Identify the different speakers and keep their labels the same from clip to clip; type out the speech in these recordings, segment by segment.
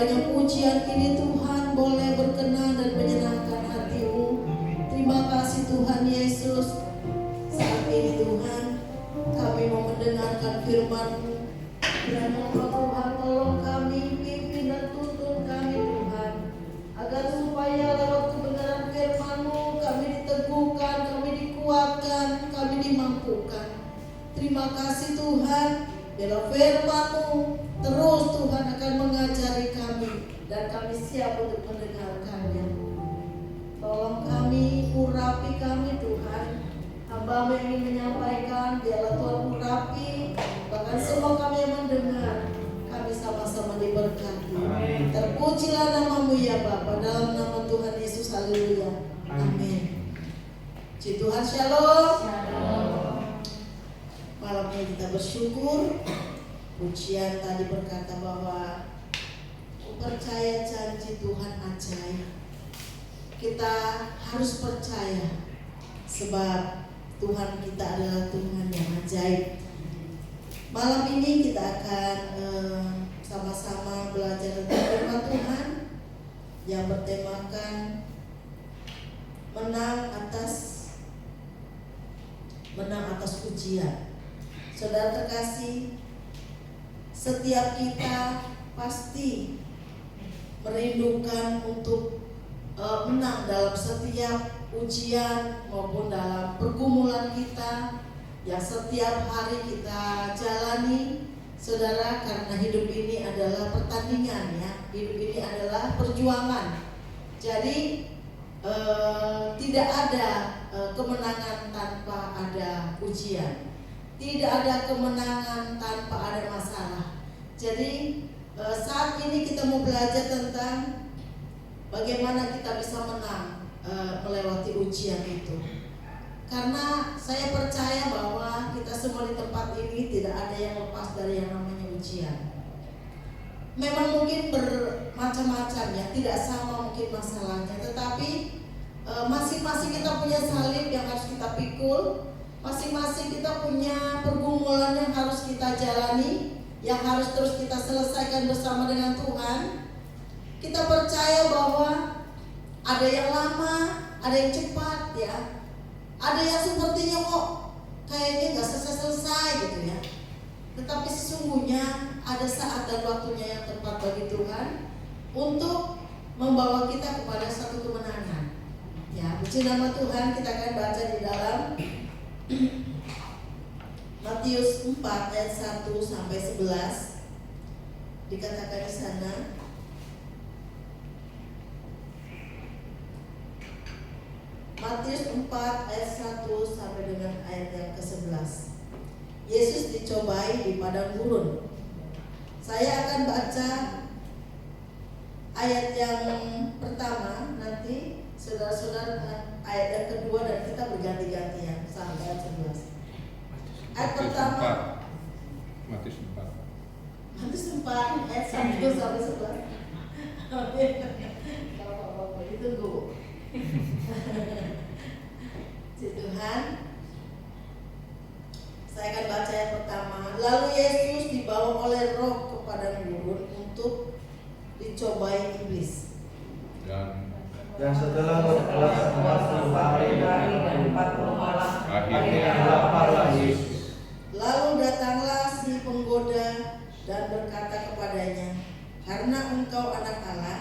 Speaker 1: kiranya pujian ini Tuhan boleh berkenan dan menyenangkan hati-Mu. Terima kasih Tuhan Yesus. Saat ini Tuhan, kami mau mendengarkan firman-Mu. Kiranya Tuhan tolong kami, pimpin dan tuntun kami Tuhan, agar supaya lewat kebenaran firman-Mu kami diteguhkan, kami dikuatkan, kami dimampukan. Terima kasih Tuhan, bila firman-Mu terus Tuhan akan mengajari kami dan kami siap untuk mendengarkannya. Tolong kami, urapi kami Tuhan. Hamba-Mu ingin menyampaikan, biarlah Tuhan urapi, bahkan semua kami yang mendengar, kami sama-sama diberkati. Terpujilah nama-Mu ya Bapa, dalam nama Tuhan Yesus, haleluya, amin. Puji Tuhan, shalom. Malam ini kita bersyukur. Pujian tadi berkata bahwa percaya janji Tuhan ajaib. Kita harus percaya sebab Tuhan kita adalah Tuhan yang ajaib. Malam ini kita akan sama-sama belajar tentang firman Tuhan yang bertemakan menang atas ujian. Saudara terkasih, setiap kita pasti merindukan untuk menang dalam setiap ujian maupun dalam pergumulan kita yang setiap hari kita jalani, saudara, karena hidup ini adalah pertandingan ya, hidup ini adalah perjuangan. Jadi tidak ada kemenangan tanpa ada ujian, tidak ada kemenangan tanpa ada masalah. Jadi saat ini kita mau belajar tentang bagaimana kita bisa menang melewati ujian itu. Karena saya percaya bahwa kita semua di tempat ini tidak ada yang lepas dari yang namanya ujian. Memang mungkin bermacam-macam ya, tidak sama mungkin masalahnya, tetapi masing-masing kita punya salib yang harus kita pikul, masing-masing kita punya pergumulan yang harus kita jalani, yang harus terus kita selesaikan bersama dengan Tuhan. Kita percaya bahwa ada yang lama, ada yang cepat ya, ada yang sepertinya kok kayaknya gak selesai-selesai gitu ya. Tetapi sesungguhnya ada saat dan waktunya yang tepat bagi Tuhan untuk membawa kita kepada satu kemenangan. Ya, puji nama Tuhan. Kita akan baca di dalam Matius 4 ayat 1 sampai 11. Dikatakan di sana, Matius 4 ayat 1 sampai dengan ayat yang ke-11. Yesus dicobai di padang gurun. Saya akan baca ayat yang pertama, nanti saudara-saudara ayat yang kedua, dan kita berganti-gantian sampai ayat 11. Ayat pertama
Speaker 2: Matius 4 ayat
Speaker 1: 1 sampai 11. Kalau ditunggu. Puji Tuhan. Saya akan baca yang pertama. Lalu Yesus dibawa oleh Roh ke padang gurun untuk dicobai iblis.
Speaker 3: Dan setelah berpuasa 40 hari dan 40 malam, akhirnya laparlah Yesus.
Speaker 1: Lalu datanglah si penggoda dan berkata kepadanya, karena engkau anak Allah,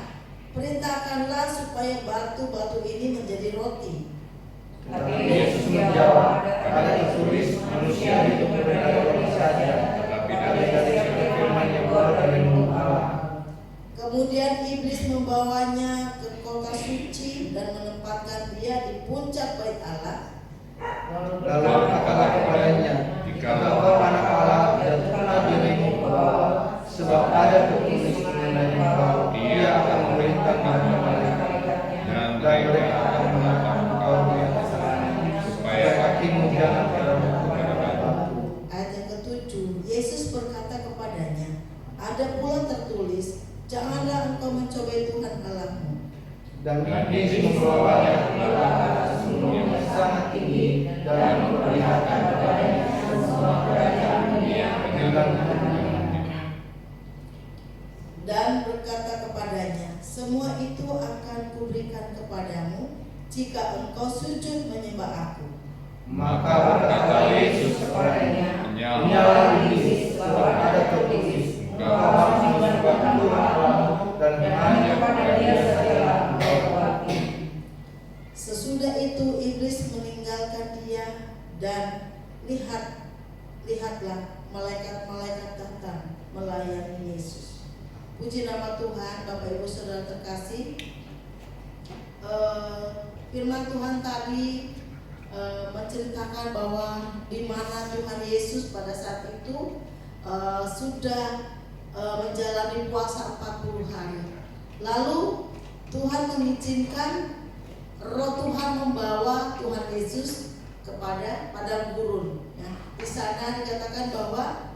Speaker 1: perintahkanlah supaya batu-batu ini menjadi roti.
Speaker 3: Tapi Yesus menjawab, ada tertulis, manusia hidup dari roti saja, tetapi dari setiap firman yang keluar dari mulut Allah.
Speaker 1: Kemudian iblis membawanya ke kota suci dan menempatkan dia di puncak bait Allah.
Speaker 3: Lalu berkatalah kepadanya, jikalau engkau anak Allah, jatuhkanlah dirimu ke bawah, sebab ada tertulis mengenai engkau, Dia akan memerintahkan malaikatnya, dan mereka akan mengangkat engkau di atas tangan, supaya kakimu jangan terhadap kepada batu.
Speaker 1: Ayat yang ke-7, Yesus berkata kepadanya, ada pula tertulis, janganlah engkau mencobai Tuhan Allahmu.
Speaker 3: Dan iblis membawanya ke atas gunung yang sangat tinggi dan memperlihatkan kepadanya semua kerajaan dunia dengan kemuliaannya.
Speaker 1: Dan berkata kepada semua itu akan kuberikan kepadamu jika engkau sujud menyembah aku.
Speaker 3: Maka berkata Yesus kepadanya, "Menyala iblis, sebab ada tertulis, engkau harus menyembah Tuhan Allahmu dan hanya kepada Dia sajalah engkau berbakti."
Speaker 1: Sesudah itu iblis meninggalkan dia, dan lihatlah malaikat-malaikat datang melayani Yesus. Puji nama Tuhan. Bapak Ibu Saudara terkasih, firman Tuhan tadi menceritakan bahwa di mana Tuhan Yesus pada saat itu sudah menjalani puasa 40 hari. Lalu Tuhan mengizinkan Roh Tuhan membawa Tuhan Yesus kepada padang gurun. Ya, di sana dikatakan bahwa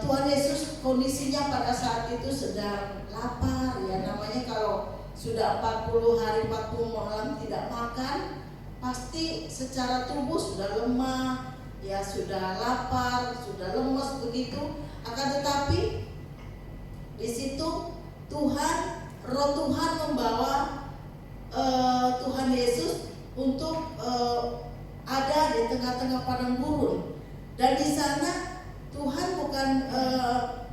Speaker 1: Tuhan Yesus kondisinya pada saat itu sedang lapar. Ya, namanya kalau sudah 40 hari 40 malam tidak makan, pasti secara tubuh sudah lemah, ya sudah lapar, sudah lemas begitu. Akan tetapi di situ Roh Tuhan membawa Tuhan Yesus untuk ada di tengah-tengah padang gurun, dan di sana Tuhan bukan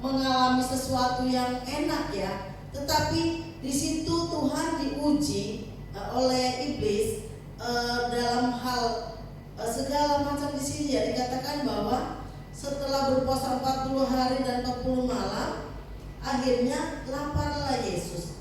Speaker 1: mengalami sesuatu yang enak ya, tetapi di situ Tuhan diuji oleh iblis dalam hal segala macam. Di sini ya dikatakan bahwa setelah berpuasa 40 hari dan 40 malam, akhirnya laparlah Yesus.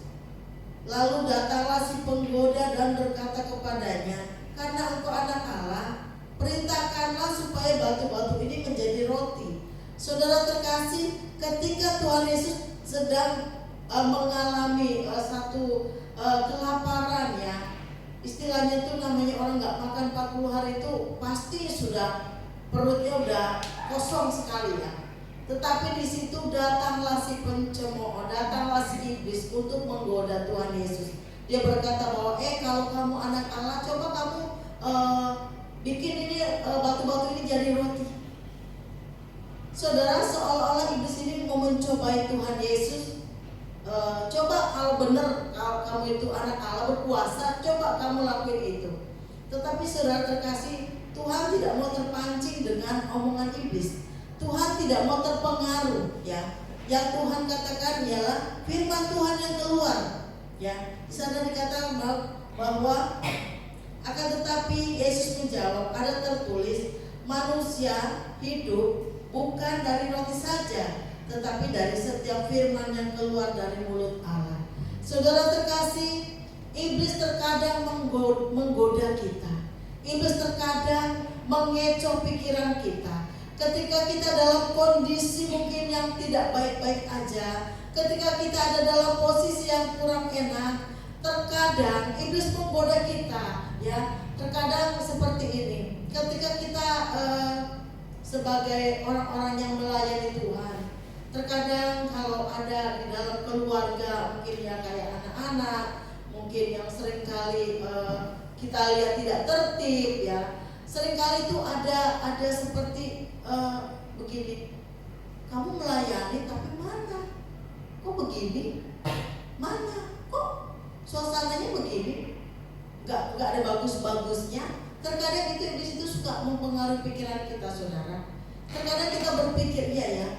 Speaker 1: Lalu datanglah si penggoda dan berkata kepadanya, "Karena engkau anak Allah, perintahkanlah supaya batu-batu ini menjadi roti." Saudara terkasih, ketika Tuhan Yesus sedang mengalami satu kelaparan ya, istilahnya itu namanya orang nggak makan 40 hari itu pasti sudah perutnya udah kosong sekali ya. Tetapi di situ datanglah si pencemooh, datanglah si iblis untuk menggoda Tuhan Yesus. Dia berkata bahwa kalau kamu anak Allah, coba kamu bikin ini batu-batu ini jadi roti. Saudara, seolah-olah iblis ini mau mencobai Tuhan Yesus. Coba kalau benar kalau kamu itu anak Allah berkuasa, coba kamu lakuin itu. Tetapi saudara terkasih, Tuhan tidak mau terpancing dengan omongan iblis. Tuhan tidak mau terpengaruh ya. Yang Tuhan katakan ialah firman Tuhan yang keluar ya. Di sana dikatakan bahwa akan tetapi Yesus menjawab, ada tertulis, manusia hidup bukan dari roti saja, tetapi dari setiap firman yang keluar dari mulut Allah. Saudara terkasih, iblis terkadang menggoda kita. Iblis terkadang mengecoh pikiran kita. Ketika kita dalam kondisi mungkin yang tidak baik-baik aja, ketika kita ada dalam posisi yang kurang enak, terkadang iblis menggoda kita ya. Terkadang seperti ini, ketika kita sebagai orang-orang yang melayani Tuhan, terkadang kalau ada di dalam keluarga mungkin ya kayak anak-anak, mungkin yang seringkali kita lihat tidak tertib ya. Seringkali itu ada seperti begini, kamu melayani tapi mana? Kok begini? Mana? Kok suasananya begini? Gak ada bagus-bagusnya. Terkadang itu iblis itu suka mempengaruhi pikiran kita, saudara. Terkadang kita berpikir ya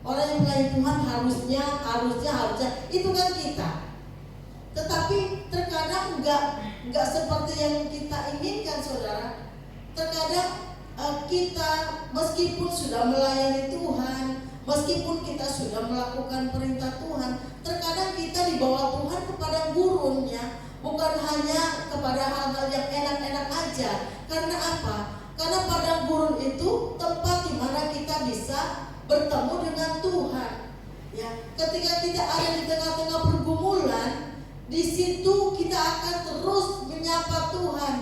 Speaker 1: orang yang melayani Tuhan harusnya itu kan kita. Tetapi terkadang enggak seperti yang kita inginkan, saudara. Terkadang kita meskipun sudah melayani Tuhan, meskipun kita sudah melakukan perintah Tuhan, terkadang kita dibawa Tuhan kepada gurunnya, bukan hanya kepada hal-hal yang enak-enak aja. Karena apa? Karena padang gurun itu tempat di mana kita bisa bertemu dengan Tuhan. Ya, ketika kita ada di tengah-tengah pergumulan, di situ kita akan terus menyapa Tuhan.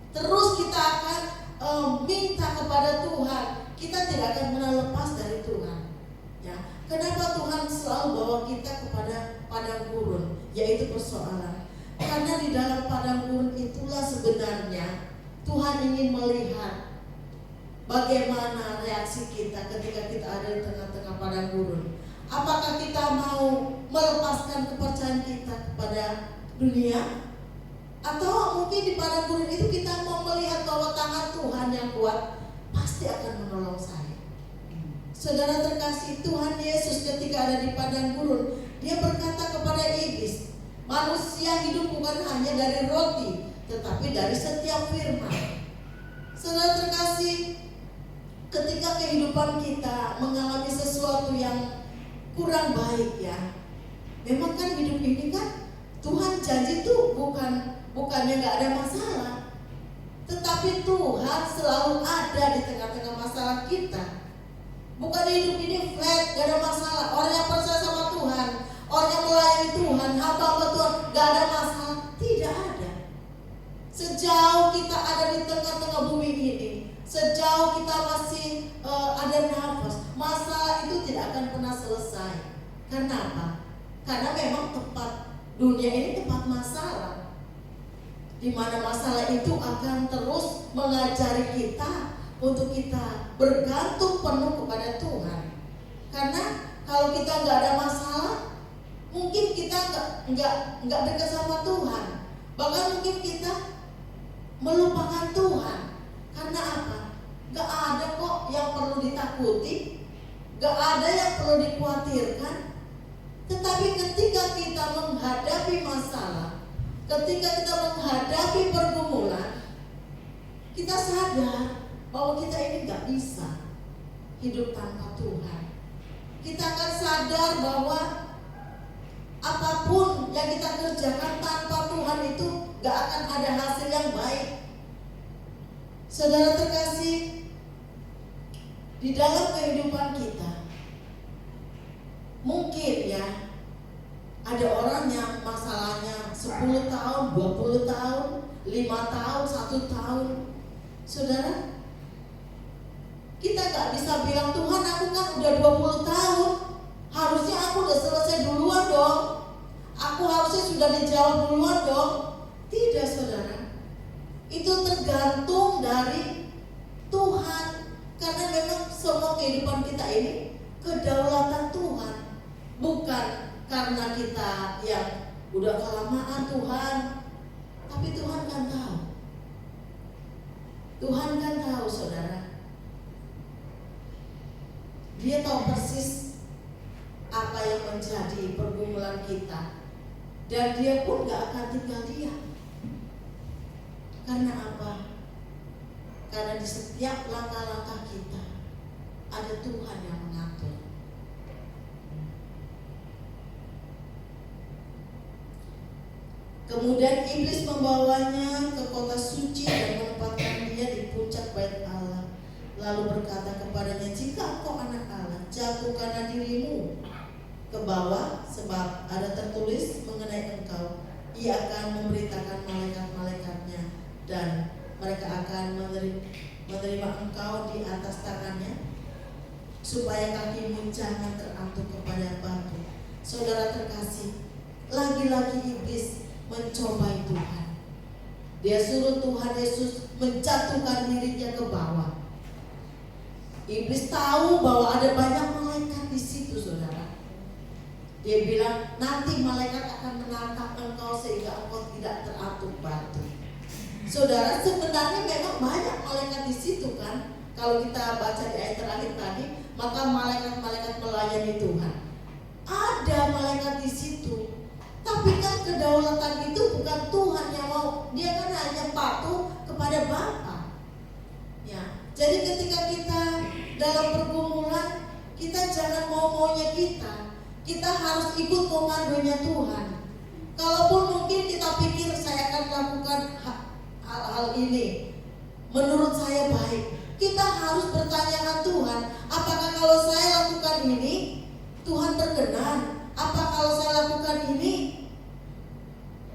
Speaker 1: Terus kita akan minta kepada Tuhan. Kita tidak akan pernah lepas dari Tuhan. Ya, kenapa Tuhan selalu bawa kita kepada padang gurun? Yaitu persoalan. Karena di dalam padang gurun itulah sebenarnya Tuhan ingin melihat bagaimana reaksi kita ketika kita ada di tengah-tengah padang gurun. Apakah kita mau melepaskan kepercayaan kita kepada dunia? Atau mungkin di padang gurun itu kita mau melihat bahwa tangan Tuhan yang kuat pasti akan menolong saya. Saudara terkasih, Tuhan Yesus ketika ada di padang gurun, dia berkata kepada iblis, manusia hidup bukan hanya dari roti, tetapi dari setiap firman. Saudara terkasih, ketika kehidupan kita mengalami sesuatu yang kurang baik ya, memang kan hidup ini kan Tuhan janji tuh bukannya nggak ada masalah, tetapi Tuhan selalu ada di tengah-tengah masalah kita. Bukan hidup ini flat, gak ada masalah. Orang yang percaya sama Tuhan, orang yang melayani Tuhan, hamba-hamba Tuhan, gak ada masalah. Tidak ada. Sejauh kita ada di tengah-tengah bumi ini, sejauh kita masih ada nafas, masalah itu tidak akan pernah selesai. Karena apa? Karena memang dunia ini tempat masalah, di mana masalah itu akan terus mengajari kita untuk kita bergantung penuh kepada Tuhan. Karena kalau kita nggak ada masalah, mungkin kita nggak dekat sama Tuhan. Bahkan mungkin kita melupakan Tuhan. Karena apa? Nggak ada kok yang perlu ditakuti, nggak ada yang perlu dikhawatirkan. Tetapi ketika kita menghadapi masalah, ketika kita menghadapi pergumulan, kita sadar bahwa kita ini gak bisa hidup tanpa Tuhan. Kita akan sadar bahwa apapun yang kita kerjakan tanpa Tuhan itu gak akan ada hasil yang baik. Saudara terkasih, di dalam kehidupan kita mungkin ya ada orang yang masalahnya 10 tahun, 20 tahun, 5 tahun, 1 tahun. Saudara, kita gak bisa bilang, Tuhan aku kan udah 20 tahun, harusnya aku udah selesai duluan dong, aku harusnya sudah dijawab duluan dong. Tidak saudara, itu tergantung dari Tuhan. Karena memang semua kehidupan kita ini kedaulatan Tuhan, bukan karena kita yang udah kelamaan Tuhan. Tapi Tuhan kan tahu, Tuhan kan tahu saudara. Dia tahu persis apa yang menjadi pergumulan kita, dan dia pun gak akan tinggal diam. Karena apa? Karena di setiap langkah-langkah kita ada Tuhan yang mengatur. Kemudian iblis membawanya ke kota suci dan menempatkan dia di puncak bait Allah. Lalu berkata kepadanya, jika engkau anak Allah, jatuhkanlah dirimu ke bawah, sebab ada tertulis mengenai engkau, ia akan memberitakan malaikat-malaikatnya, dan mereka akan menerima engkau di atas tangannya, supaya kakimu jangan terantuk kepada batu. Saudara terkasih, lagi-lagi iblis mencobai Tuhan. Dia suruh Tuhan Yesus menjatuhkan dirinya ke bawah. Iblis tahu bahwa ada banyak malaikat di situ, saudara. Dia bilang, nanti malaikat akan menatap engkau sehingga engkau tidak terantuk batu. Saudara, sebenarnya memang banyak malaikat di situ kan. Kalau kita baca di ayat terakhir tadi, maka malaikat-malaikat melayani Tuhan. Ada malaikat di situ. Tapi kan kedaulatan itu bukan Tuhan yang mau. Dia kan hanya patuh kepada Bapa. Ya. Jadi ketika kita dalam pergumulan, kita jangan mau-maunya kita. Kita harus ikut komandonya Tuhan. Kalaupun mungkin kita pikir saya akan lakukan hal-hal ini, menurut saya baik, kita harus bertanyakan Tuhan, apakah kalau saya lakukan ini Tuhan berkenan? Apa kalau saya lakukan ini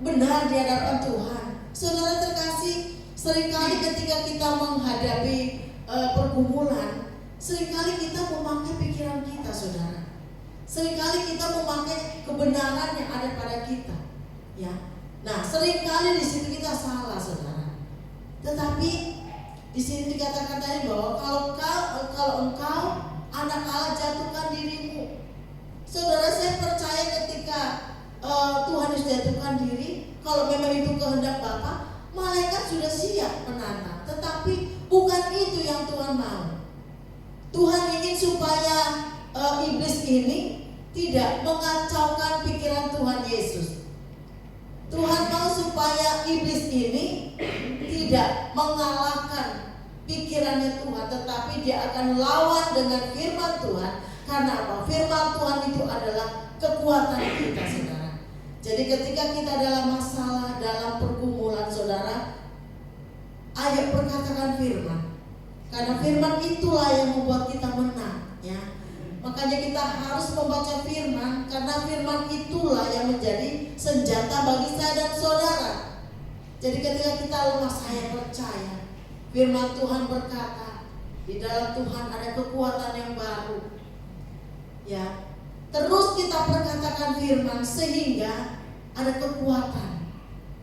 Speaker 1: benar di hadapan Tuhan? Saudara terkasih, seringkali ketika kita menghadapi pergumulan, seringkali kita memakai pikiran kita, saudara. Seringkali kita memakai kebenaran yang ada pada kita, ya. Nah, seringkali di situ kita salah, saudara. Tetapi di sini dikatakan tadi bahwa kalau engkau anak Allah, jatuhkan dirimu. Saudara, saya percaya ketika Tuhan Yesus jatuhkan diri, kalau memang itu kehendak Bapa, malaikat sudah siap menantang. Tetapi bukan itu yang Tuhan mau. Tuhan ingin supaya iblis ini tidak mengacaukan pikiran Tuhan Yesus. Tuhan mau supaya iblis ini tidak mengalahkan pikirannya Tuhan, tetapi dia akan lawan dengan firman Tuhan. Karena apa? Firman Tuhan itu adalah kekuatan kita, saudara. Jadi ketika kita dalam masalah, dalam pergumulan, saudara, ayo perkatakan firman. Karena firman itulah yang membuat kita menang, ya. Makanya kita harus membaca firman, karena firman itulah yang menjadi senjata bagi saya dan saudara. Jadi ketika kita lemah, saya percaya firman Tuhan berkata, di dalam Tuhan ada kekuatan yang baru. Ya, terus kita perkatakan firman sehingga ada kekuatan,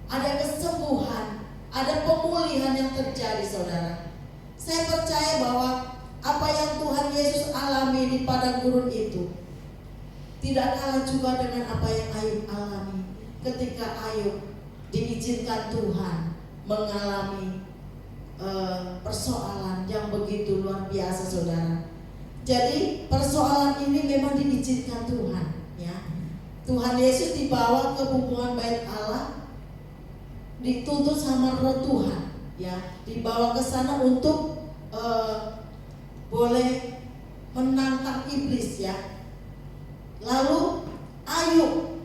Speaker 1: ada kesembuhan, ada pemulihan yang terjadi, saudara. Saya percaya bahwa apa yang Tuhan Yesus alami di padang gurun itu tidak kalah juga dengan apa yang Ayub alami ketika Ayub diizinkan Tuhan mengalami persoalan yang begitu luar biasa, saudara. Jadi persoalan ini memang diizinkan Tuhan, ya. Tuhan Yesus dibawa ke hubungan bait Allah, dituntut sama Roh Tuhan, ya, dibawa ke sana untuk boleh menantang iblis, ya. Lalu Ayub,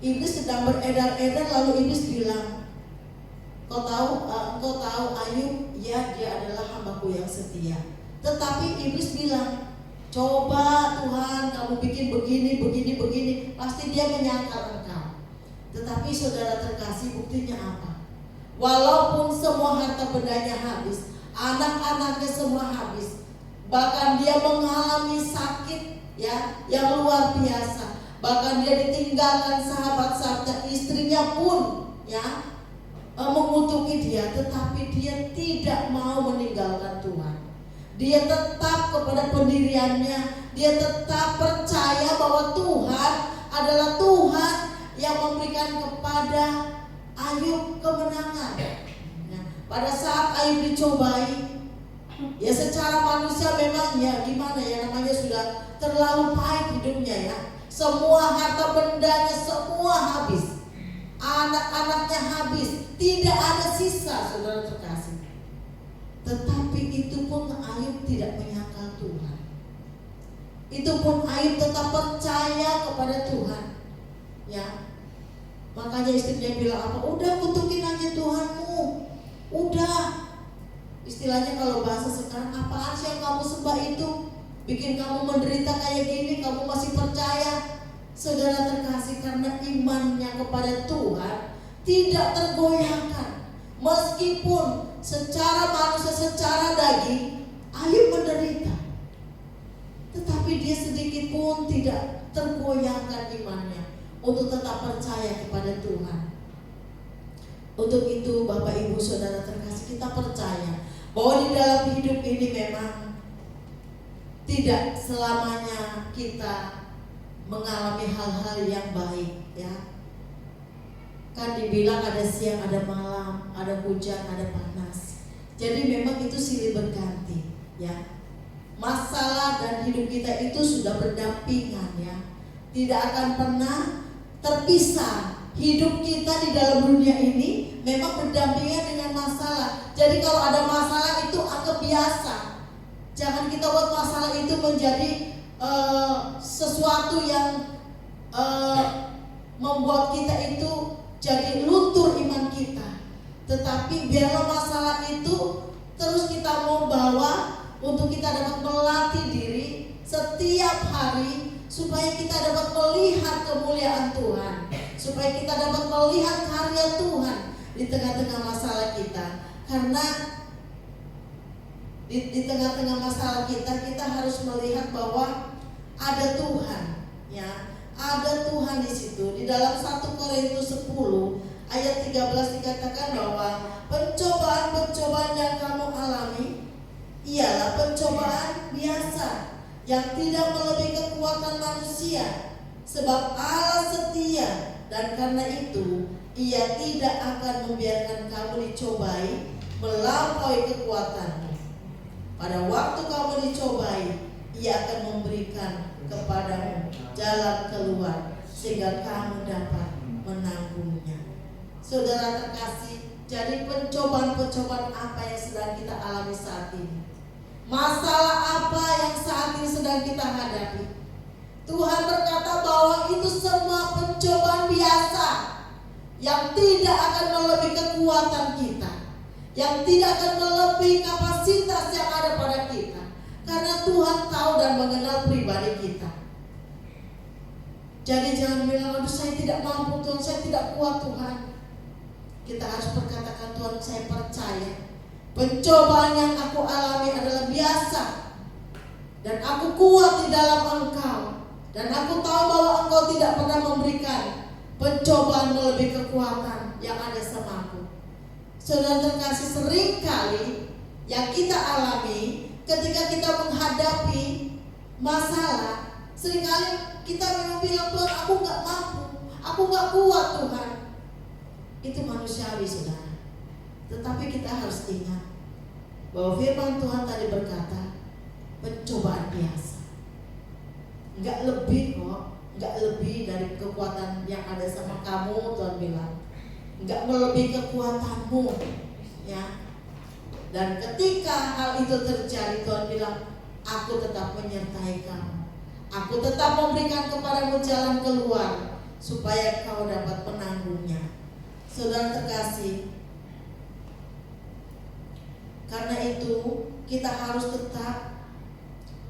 Speaker 1: iblis sedang beredar-edar, lalu iblis bilang, engkau tahu Ayub, ya, dia adalah hambaku yang setia. Tetapi iblis bilang, coba Tuhan, kamu bikin begini, pasti dia menyangkal engkau. Tetapi saudara terkasih, buktinya apa? Walaupun semua harta bendanya habis, anak-anaknya semua habis, bahkan dia mengalami sakit, ya, yang luar biasa. Bahkan dia ditinggalkan sahabat-sahabatnya, istrinya pun, ya, mengutuki dia, tetapi dia tidak mau meninggalkan Tuhan. Dia tetap kepada pendiriannya. Dia tetap percaya bahwa Tuhan adalah Tuhan yang memberikan kepada Ayub kemenangan. Nah, pada saat Ayub dicobai, ya secara manusia memang ya gimana ya, namanya sudah terlalu pahit hidupnya, ya. Semua harta bendanya semua habis, anak-anaknya habis, tidak ada sisa, saudara terkasih. Tetapi itu pun Ayub tidak menyangkal Tuhan. Itu pun Ayub tetap percaya kepada Tuhan, ya. Makanya istrinya bilang apa? Udah kutukin aja Tuhanmu. Udah. Istilahnya kalau bahasa sekarang, apaan sih yang kamu sembah itu? Bikin kamu menderita kayak gini, kamu masih percaya? Saudara terkasih, karena imannya kepada Tuhan tidak tergoyahkan. Meskipun secara manusia, secara daging Ayub menderita, tetapi dia sedikit pun tidak tergoyahkan imannya untuk tetap percaya kepada Tuhan. Untuk itu Bapak Ibu Saudara terkasih, kita percaya bahwa di dalam hidup ini memang tidak selamanya kita mengalami hal-hal yang baik, ya. Kan dibilang ada siang, ada malam, ada hujan, ada panas. Jadi memang itu silih berganti, ya. Masalah dan hidup kita itu sudah berdampingan, ya. Tidak akan pernah terpisah. Hidup kita di dalam dunia ini memang berdampingan dengan masalah. Jadi kalau ada masalah itu anggap biasa. Jangan kita buat masalah itu menjadi sesuatu yang membuat kita itu jadi luntur iman kita. Tetapi biarlah masalah itu terus kita mau bawa untuk kita dapat melatih diri setiap hari, supaya kita dapat melihat kemuliaan Tuhan, supaya kita dapat melihat karya Tuhan di tengah-tengah masalah kita. Karena di tengah-tengah masalah kita harus melihat bahwa ada Tuhan, ya. Ada Tuhan di situ. Di dalam 1 Korintus 10 ayat 13 dikatakan bahwa pencobaan-pencobaan yang kamu alami ialah pencobaan biasa. yang tidak melebihi kekuatan manusia, sebab Allah setia, dan karena itu Ia tidak akan membiarkan kamu dicobai melampaui kekuatanmu. Pada waktu kamu dicobai, Ia akan memberikan kepadamu jalan keluar sehingga kamu dapat menanggungnya. Saudara terkasih, jadi pencobaan-pencobaan apa yang sedang kita alami saat ini? Masalah apa yang saat ini sedang kita hadapi? Tuhan berkata bahwa itu semua pencobaan biasa yang tidak akan melebihi kekuatan kita, yang tidak akan melebihi kapasitas yang ada pada kita, karena Tuhan tahu dan mengenal pribadi kita. Jadi jangan bilang, aduh saya tidak mampu Tuhan, saya tidak kuat Tuhan. Kita harus berkatakan, Tuhan saya percaya pencobaan yang aku alami adalah biasa, dan aku kuat di dalam Engkau, dan aku tahu bahwa Engkau tidak pernah memberikan pencobaan melebihi kekuatan yang ada sama aku. Saudara terkasih, seringkali yang kita alami ketika kita menghadapi masalah, seringkali kita memang bilang, Tuhan aku gak mampu, aku gak kuat Tuhan. Itu manusiawi saudara. Tetapi kita harus ingat bahwa firman Tuhan tadi berkata pencobaan biasa, gak lebih kok, gak lebih dari kekuatan yang ada sama kamu. Tuhan bilang gak melebihi kekuatanmu, ya. Dan ketika hal itu terjadi, Tuhan bilang aku tetap menyertai kamu, aku tetap memberikan kepadamu jalan keluar supaya kau dapat menanggungnya. Saudara terkasih, karena itu kita harus tetap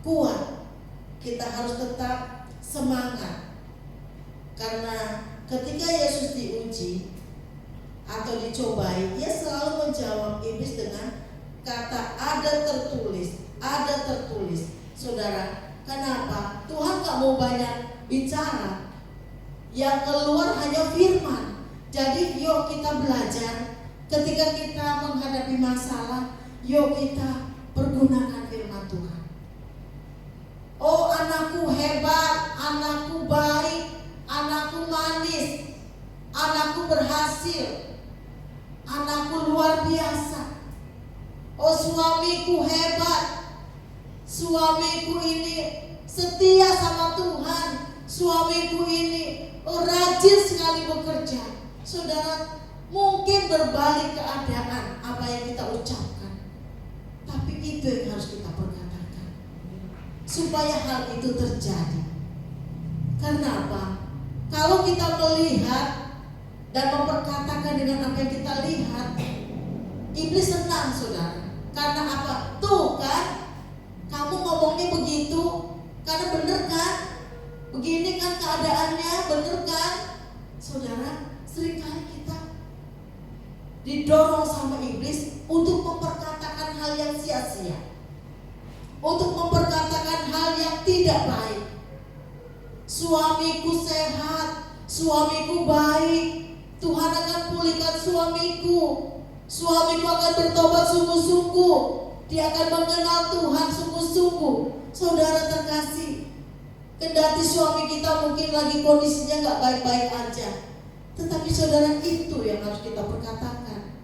Speaker 1: kuat, kita harus tetap semangat. Karena ketika Yesus diuji atau dicobai, Ia selalu menjawab iblis dengan kata ada tertulis, ada tertulis. Saudara, kenapa? Tuhan gak mau banyak bicara, yang keluar hanya firman. Jadi yuk kita belajar, ketika kita menghadapi masalah, yuk kita pergunakan firman Tuhan. Oh anakku hebat, anakku baik, anakku manis, anakku berhasil, anakku luar biasa. Oh suamiku hebat, suamiku ini setia sama Tuhan, suamiku ini rajin sekali bekerja. Saudara, mungkin berbalik keadaan apa yang kita ucapkan, tapi itu yang harus kita perkatakan supaya hal itu terjadi. Karena apa? Kalau kita melihat dan memperkatakan dengan apa yang kita lihat, iblis senang saudara. Karena apa? Tuh kan, kamu ngomongnya begitu, karena bener kan? Begini kan keadaannya, bener kan? Saudara, seringkali kita didorong sama iblis untuk memperkatakan hal yang sia-sia, untuk memperkatakan hal yang tidak baik. Suamiku sehat, suamiku baik, Tuhan akan pulihkan suamiku, suamiku akan bertobat sungguh-sungguh, dia akan mengenal Tuhan sungguh-sungguh. Saudara terkasih, kendati suami kita mungkin lagi kondisinya gak baik-baik aja, tetapi saudara, itu yang harus kita perkatakan.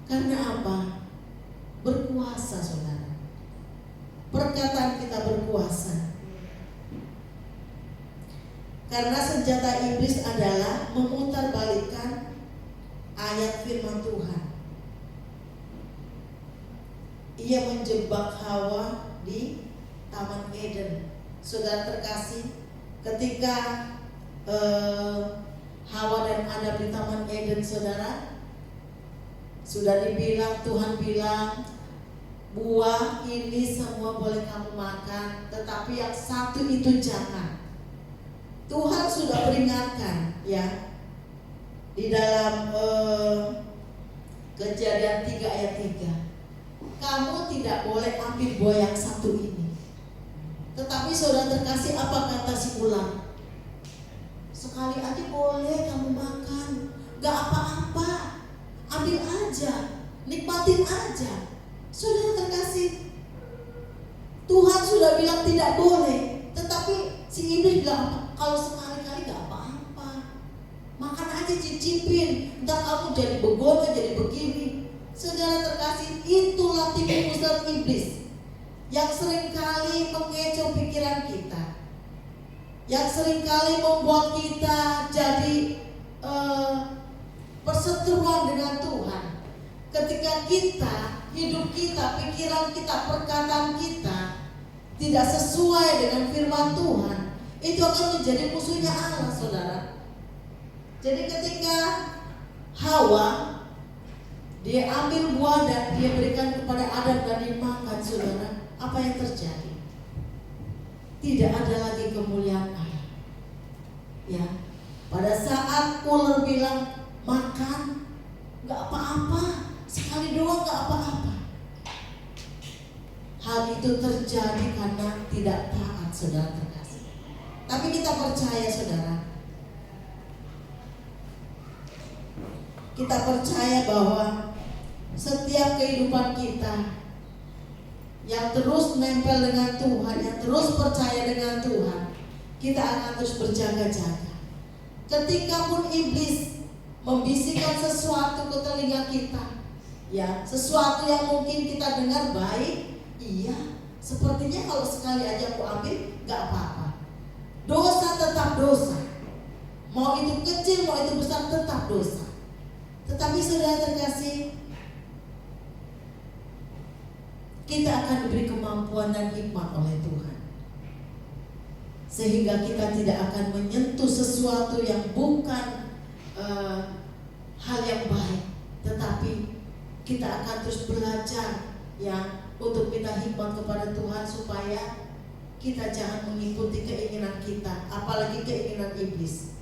Speaker 1: Karena apa? Berkuasa saudara. Perkataan kita berkuasa. Karena senjata iblis adalah memutarbalikkan ayat firman Tuhan. Ia menjebak Hawa di Taman Eden. Saudara terkasih, ketika Hawa dan Adam di Taman Eden, saudara, sudah dibilang, Tuhan bilang buah ini semua boleh kamu makan, tetapi yang satu itu jangan. Tuhan sudah peringatkan, ya, di dalam Kejadian 3 ayat 3, kamu tidak boleh ambil buah yang satu ini. Tetapi saudara terkasih, apa kata si ular? Sekali aja boleh kamu makan, gak apa-apa, ambil aja, nikmatin aja. Saudara terkasih, Tuhan sudah bilang tidak boleh, tetapi si iblis bilang kalau sekali-kali gak apa-apa, makan aja, cicipin, ntar kamu jadi begono, jadi begini. Saudara terkasih, itulah tipu muslihat iblis yang seringkali mengecoh pikiran kita, yang seringkali membuat kita jadi perseteruan dengan Tuhan. Ketika kita, hidup kita, pikiran kita, perkataan kita tidak sesuai dengan firman Tuhan, itu akan menjadi musuhnya Allah, saudara. Jadi ketika Hawa dia ambil buah dan dia berikan kepada Adam dan dimakan, saudara, apa yang terjadi? Tidak ada lagi kemuliaan Allah. Ya, pada saat ular bilang makan, nggak apa-apa, sekali doang nggak apa-apa. Hal itu terjadi karena tidak taat, saudara terkasih. Tapi kita percaya, saudara, kita percaya bahwa setiap kehidupan kita yang terus nempel dengan Tuhan, yang terus percaya dengan Tuhan, kita akan terus berjaga-jaga. Ketika pun iblis membisikkan sesuatu ke telinga kita, ya, sesuatu yang mungkin kita dengar baik, iya, sepertinya kalau sekali aja aku ambil gak apa-apa. Dosa tetap dosa, mau itu kecil mau itu besar tetap dosa. Tetapi saudara terkasih, kita akan diberi kemampuan dan hikmat oleh Tuhan, sehingga kita tidak akan menyentuh sesuatu yang bukan hal yang baik, tetapi kita akan terus belajar ya untuk minta hikmat kepada Tuhan supaya kita jangan mengikuti keinginan kita, apalagi keinginan iblis.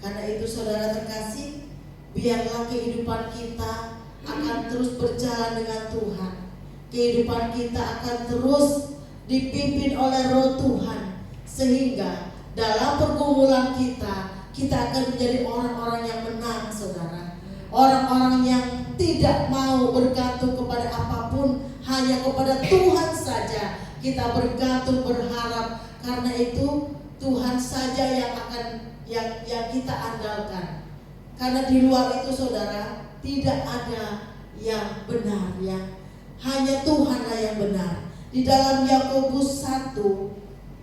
Speaker 1: Karena itu saudara terkasih, biarlah kehidupan kita akan terus berjalan dengan Tuhan. Kehidupan kita akan terus dipimpin oleh Roh Tuhan, sehingga dalam pergumulan kita akan menjadi orang-orang yang menang, saudara. Orang-orang yang tidak mau bergantung kepada apapun, hanya kepada Tuhan saja kita bergantung, berharap. Karena itu Tuhan saja yang akan yang kita andalkan. Karena di luar itu, saudara, tidak ada yang benar, ya. Hanya Tuhanlah yang benar. Di dalam Yakobus 1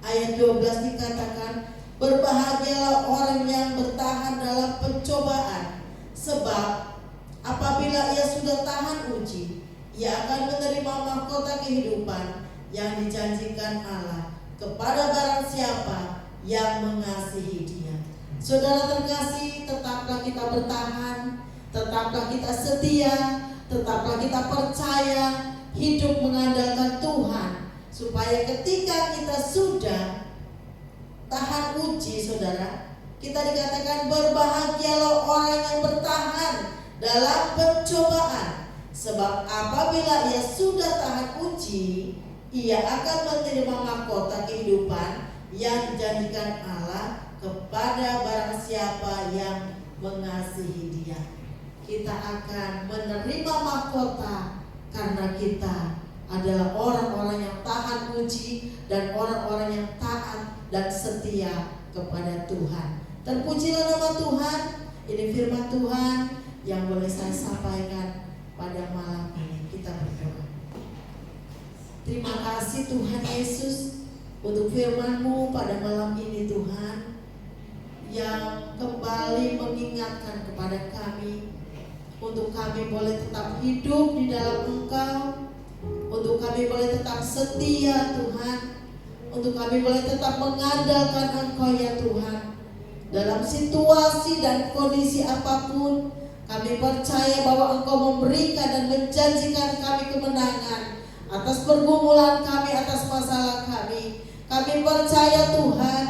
Speaker 1: ayat 12 dikatakan, berbahagialah orang yang bertahan dalam pencobaan, sebab apabila ia sudah tahan uji, ia akan menerima mahkota kehidupan yang dijanjikan Allah kepada barang siapa yang mengasihi Dia. Saudara terkasih, tetaplah kita bertahan, tetaplah kita setia, tetaplah kita percaya, hidup mengandalkan Tuhan, supaya ketika kita sudah tahan uji, saudara, kita dikatakan berbahagialah orang yang bertahan dalam pencobaan, sebab apabila ia sudah tahan uji, ia akan menerima mahkota kehidupan yang dijanjikan Allah kepada barang siapa yang mengasihi Dia. Kita akan menerima mahkota karena kita adalah orang-orang yang tahan uji dan orang-orang yang taat dan setia kepada Tuhan. Terpujilah nama Tuhan. Ini firman Tuhan yang boleh saya sampaikan pada malam ini. Kita berdoa. Terima kasih Tuhan Yesus untuk firman-Mu pada malam ini, Tuhan, yang kembali mengingatkan kepada kami untuk kami boleh tetap hidup di dalam Engkau, untuk kami boleh tetap setia, Tuhan, untuk kami boleh tetap mengandalkan Engkau, ya Tuhan. Dalam situasi dan kondisi apapun, kami percaya bahwa Engkau memberikan dan menjanjikan kami kemenangan atas pergumulan kami, atas masalah kami. Kami percaya Tuhan,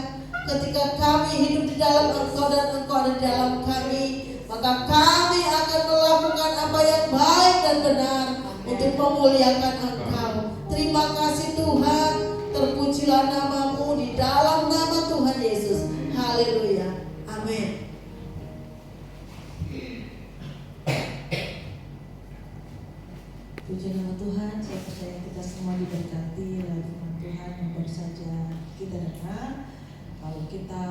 Speaker 1: ketika kami hidup di dalam Engkau dan Engkau ada di dalam kami, maka kami akan melakukan apa yang baik dan benar untuk memuliakan Engkau. Terima kasih Tuhan, terpujilah nama-Mu di dalam nama Tuhan Yesus. Haleluya, amin.
Speaker 4: Puji nama Tuhan, saya percaya kita semua diberkati oleh Tuhan.
Speaker 1: Tuhan yang baru saja kita dengar. Kalau kita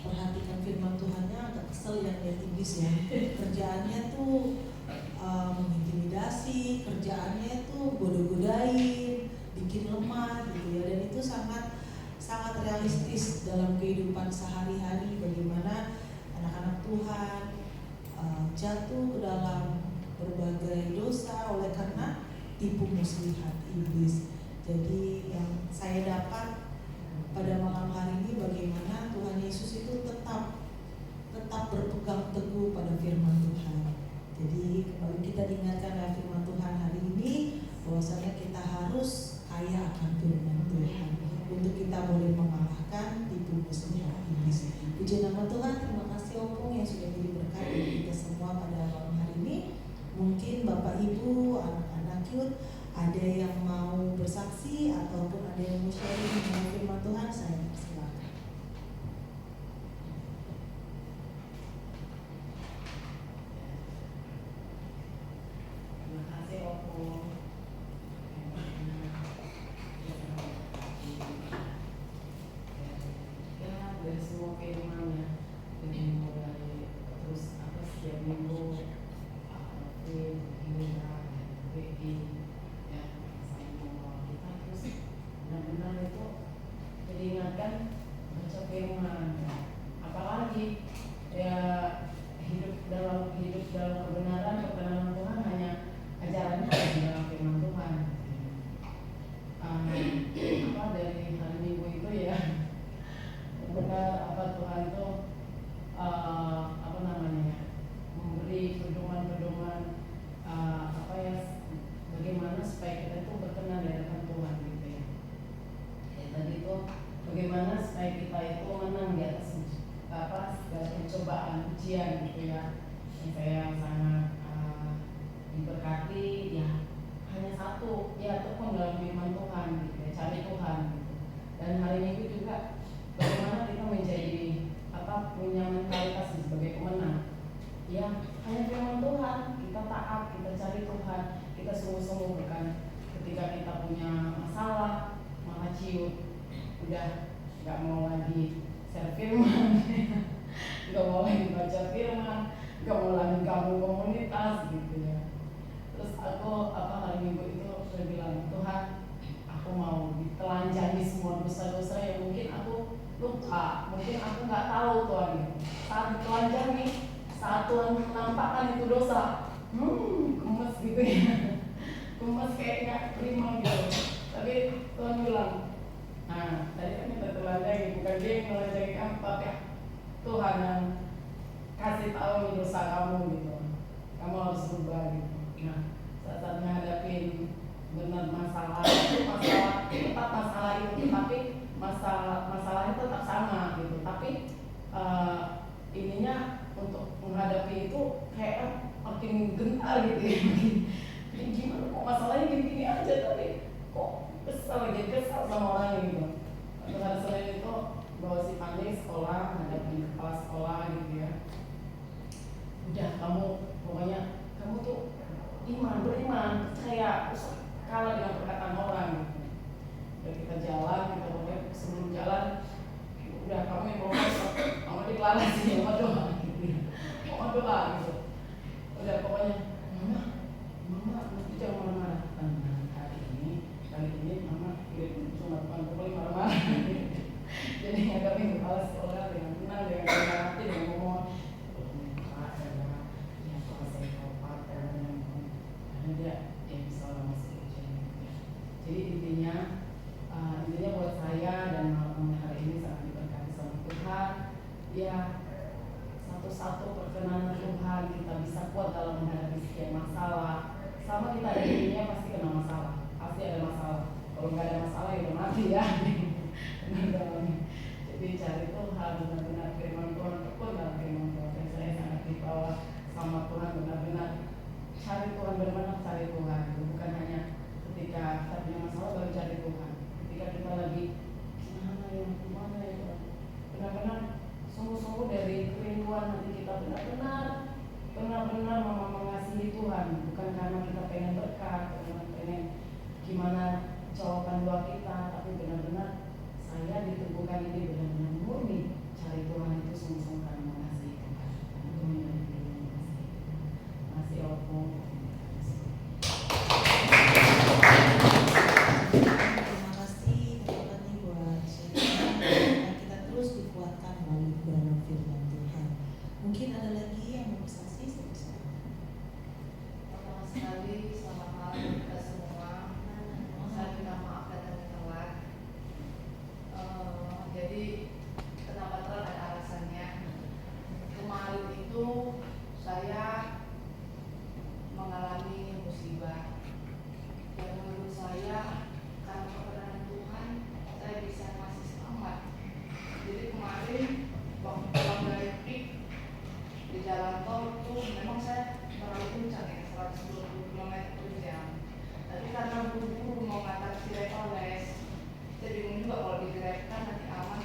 Speaker 1: perhatikan firman Tuhannya, agak kesel yang lihat iblis ya. Kerjaannya tuh mengintimidasi, kerjaannya tuh goda-godain, bikin lemah gitu ya. Dan itu sangat realistis dalam kehidupan sehari-hari, bagaimana anak-anak Tuhan jatuh ke dalam berbagai dosa oleh karena tipu muslihat iblis. Jadi yang saya dapat pada malam hari ini, bagaimana Tuhan Yesus itu tetap berpegang teguh pada firman Tuhan. Jadi kembali kita diingatkan oleh firman Tuhan hari ini, bahwasanya kita harus kaya akan firman Tuhan untuk kita boleh mengalahkan tipu muslihat iblis. Puji nama Tuhan. Terima kasih Opung yang sudah jadi berkat bagi kita semua pada malam hari ini. Mungkin Bapak Ibu, anak-anak Yud, ada yang mau bersaksi ataupun ada yang mau sharing mengenai firman Tuhan, saya persilakan.
Speaker 4: Terima kasih Opung. Ya, dari semua firman-Nya, dari mulai terus setiap minggu benar-benar itu diingatkan baca firman, apalagi ya hidup dalam kebenaran kebenaran Tuhan, hanya ajarannya di dalam firman Tuhan. Dari hari Minggu itu ya benar Tuhan itu memberi pedoman-pedoman bagaimana supaya kita itu berkenan di hadapan Tuhan gitu ya. Tadi itu bagaimana supaya kita itu menang di atas pencobaan ujian gitu ya. Yang saya sangat diberkati ya, hanya satu ya, ataupun dalam firman Tuhan gitu ya, cari Tuhan gitu. Dan hari Minggu juga bagaimana kita menjadi punya mentalitas sebagai pemenang ya, hanya firman Tuhan, kita taat, kita cari Tuhan, kita sungguh-sungguh, bukan ketika kita punya masalah malah ciut, udah nggak mau lagi share firman, nggak mau lagi baca firman, nggak mau lagi gabung komunitas gitu ya. Terus aku hari Minggu itu saya bilang, Tuhan, aku mau ditelanjangi semua dosa-dosa yang mungkin aku lupa, mungkin aku nggak tahu Tuhan gitu. Saat ditelanjangi, saat Tuhan menampakkan itu dosa, gemes gitu ya, gemes kayak nggak terima gitu. Tapi Tuhan bilang, nah tadi kan kita telanjangi, bukan dia yang melanjangi kamu, tapi Tuhan yang kasih tahu nih dosa kamu gitu, kamu harus berubah gitu. Nah saat menghadapin benar masalah itu, tetap masalah itu, tapi masalahnya tetap sama gitu, tapi ininya untuk menghadapi itu kayak makin gentar gitu ya, makin gimana kok masalahnya gini-gini aja, tapi kok kesal sama orang gitu. Terus selain itu bawa si Pandai sekolah, menghadapi kepala sekolah gitu ya, udah kamu pokoknya kamu tuh beriman, percaya, usah kalah dengan perkataan orang gitu. Udah kita jalan, kita boleh sebelum jalan, udah kamu yang mau deklarasi, mau doa gitu ya, mau doa gitu. Udah pokoknya mama nanti jangan marah-marah, kali ini mama cuma bukan marah-marah. Jadi hadapi kepala sekolah dengan tenang, dengan rendah hati, dengan ngomong dia bisa masuk ujian. Jadi intinya buat saya dan malam hari ini sangat diberkati sama Tuhan ya, satu-satu perkenanan Tuhan, kita bisa kuat dalam menghadapi setiap masalah. Sama kita di dunia pasti kena masalah, pasti ada masalah. Kalau nggak ada masalah ya udah mati ya. Jadi cari Tuhan, benar-benar firman Tuhan, tekun dalam firman Tuhan. Dan saya sangat dibawa sama Tuhan, benar-benar cari Tuhan, benar-benar cari Tuhan. Bukan hanya ketika kita punya masalah baru cari Tuhan. Ketika kita lagi gimana ya Tuhan, benar-benar sungguh-sungguh dari kerinduan hati kita, benar-benar mengasihi Tuhan. Bukan karena kita pengen berkat, karena pengen gimana kecewakan doa kita, tapi benar-benar saya diteguhkan ini benar-benar murni cari Tuhan itu sungguh-sungguh karena mengasihi Tuhan. Itu menjadi pilihan kasih. Masih opung.
Speaker 5: Terima kasih teman-teman buat sharing dan kita terus dikuatkan melalui kebenaran firman Tuhan. Mungkin ada lagi yang mau bersaksi sebesar.
Speaker 6: Pertama sekali, selamat malam kita semua. Saya minta maaf datang telat. Jadi kenapa telat ada alasannya. Kemarin itu saya mengalami musibah. Dan menurut saya karena kebenaran Tuhan, saya bisa masih selamat. Jadi kemarin waktu pulang dari PIK di jalan tol itu memang saya terlalu kencang ya, 120 km per jam. Tapi karena buru-buru mau ngantar si Repoles, saya bingung juga kalau digerakkan nanti aman